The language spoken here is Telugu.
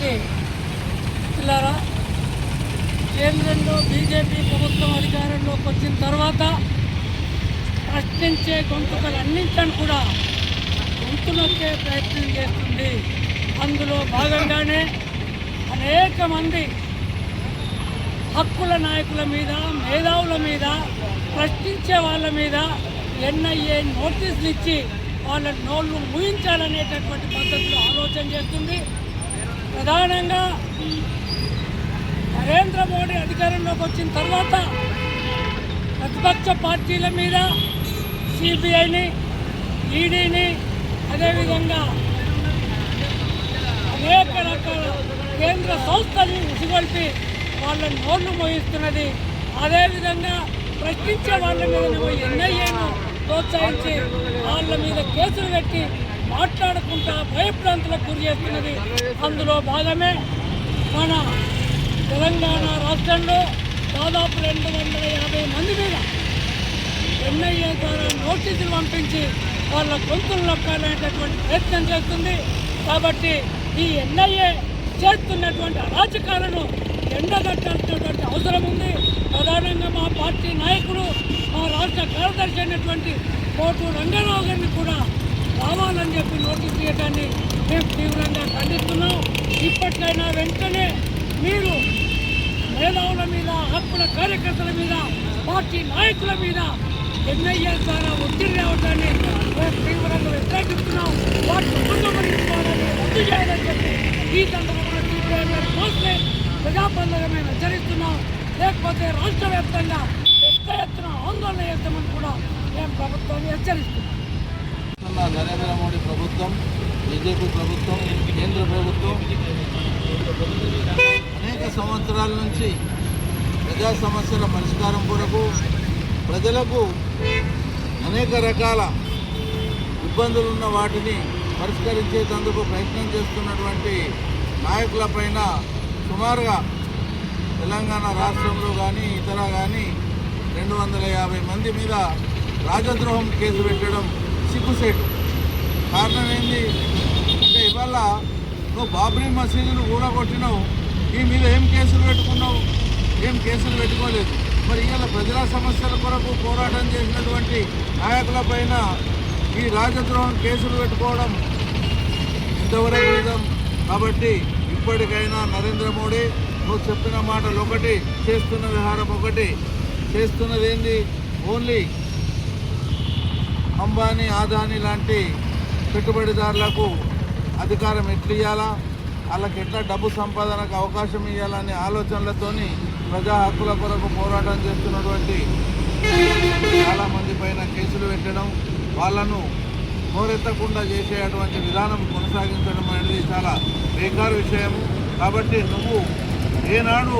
అందరికీ పిల్లరా, కేంద్రంలో బీజేపీ ప్రభుత్వం అధికారంలోకి వచ్చిన తర్వాత ప్రశ్నించే గొంతుకలన్నింటిని కూడా గొంతునొక్కే ప్రయత్నం చేస్తుంది. అందులో భాగంగానే అనేక మంది హక్కుల నాయకుల మీద, మేధావుల మీద, ప్రశ్నించే వాళ్ళ మీద ఎన్ఐఏ నోటీసులు ఇచ్చి వాళ్ళ నోళ్ళు ముయించాలనేటటువంటి పద్ధతిలో ఆలోచన చేస్తుంది. ప్రధానంగా నరేంద్ర మోడీ అధికారంలోకి వచ్చిన తర్వాత ప్రతిపక్ష పార్టీల మీద సిబిఐని, ఈడీని, అదేవిధంగా అనేక రకాల కేంద్ర సంస్థల్ని ఉసిగొల్పి వాళ్ళ నోళ్లు మోయిస్తున్నది. అదేవిధంగా ప్రశ్నించే వాళ్ళ మీద ఎన్ఐఏను ప్రోత్సహించి వాళ్ళ మీద కేసులు పెట్టి మాట్లాడకుండా భయభ్రాంతులకు గురి చేస్తున్నది. అందులో భాగమే మన తెలంగాణ రాష్ట్రంలో దాదాపు 250 మంది మీద ఎన్ఐఏ ద్వారా నోటీసులు పంపించి వాళ్ళ గొంతులు నొక్కాలనేటటువంటి ప్రయత్నం చేస్తుంది. కాబట్టి ఈ ఎన్ఐఏ చేస్తున్నటువంటి అరాచకాలను ఎండగట్టాల్సినటువంటి అవసరం ఉంది. ప్రధానంగా మా పార్టీ నాయకులు, మా రాష్ట్ర కార్యదర్శి అయినటువంటి కోటు రంగారావు గారిని కూడా రావాలని చెప్పి నోటీసు ఇవ్వడాన్ని మేము తీవ్రంగా ఖండిస్తున్నాం. ఇప్పటికైనా వెంటనే మీరు మేధావుల మీద, హక్కుల కార్యకర్తల మీద, పార్టీ నాయకుల మీద ఎన్ఐఏ ద్వారా ఒత్తిడి రావడాన్ని మేము తీవ్రంగా వ్యతిరేకిస్తున్నాం. వాటిని ఉపసంహరించుకోవాలని, రద్దు చేయాలని చెప్పి ఈ సందర్భంగా తీవ్రంగా ప్రజాబంధంగా మేము హెచ్చరిస్తున్నాం. లేకపోతే రాష్ట్ర వ్యాప్తంగా పెద్ద ఎత్తున ఆందోళన చేస్తామని కూడా మేము ప్రభుత్వాన్ని హెచ్చరిస్తున్నాం. నరేంద్ర మోడీ ప్రభుత్వం, బీజేపీ ప్రభుత్వం, కేంద్ర ప్రభుత్వం అనేక సంవత్సరాల నుంచి ప్రజా సమస్యల పరిష్కారం కొరకు ప్రజలకు అనేక రకాల ఇబ్బందులున్న వాటిని పరిష్కరించేందుకు ప్రయత్నం చేస్తున్నటువంటి నాయకులపైన సుమారుగా తెలంగాణ రాష్ట్రంలో కానీ ఇతర కానీ 250 మంది మీద రాజద్రోహం కేసు పెట్టడం సిగ్గుసేటు. కారణం ఏంది అంటే, ఇవాళ నువ్వు బాబ్రీ మసీదును కూడగొట్టినావు, ఈ మీద ఏం కేసులు పెట్టుకున్నావు? ఏం కేసులు పెట్టుకోలేదు. మరి ఇవాళ ప్రజల సమస్యల కొరకు పోరాటం చేసినటువంటి నాయకులపైన ఈ రాజద్రోహం కేసులు పెట్టుకోవడం ఇంతవరకు నిజం. కాబట్టి ఇప్పటికైనా నరేంద్ర మోడీ, నువ్వు చెప్పిన మాటలు ఒకటి, చేస్తున్న వ్యవహారం ఒకటి. చేస్తున్నది ఏంది? ఓన్లీ అంబానీ, ఆదానీ లాంటి పెట్టుబడిదారులకు అధికారం ఎట్లు ఇవ్వాలా, వాళ్ళకి ఎట్లా డబ్బు సంపాదనకు అవకాశం ఇవ్వాలనే ఆలోచనలతోని ప్రజా హక్కుల కొరకు పోరాటం చేస్తున్నటువంటి చాలామంది పైన కేసులు పెట్టడం, వాళ్ళను నోరెత్తకుండా చేసేటువంటి విధానం కొనసాగించడం అనేది చాలా బేకారు విషయము. కాబట్టి నువ్వు ఏనాడు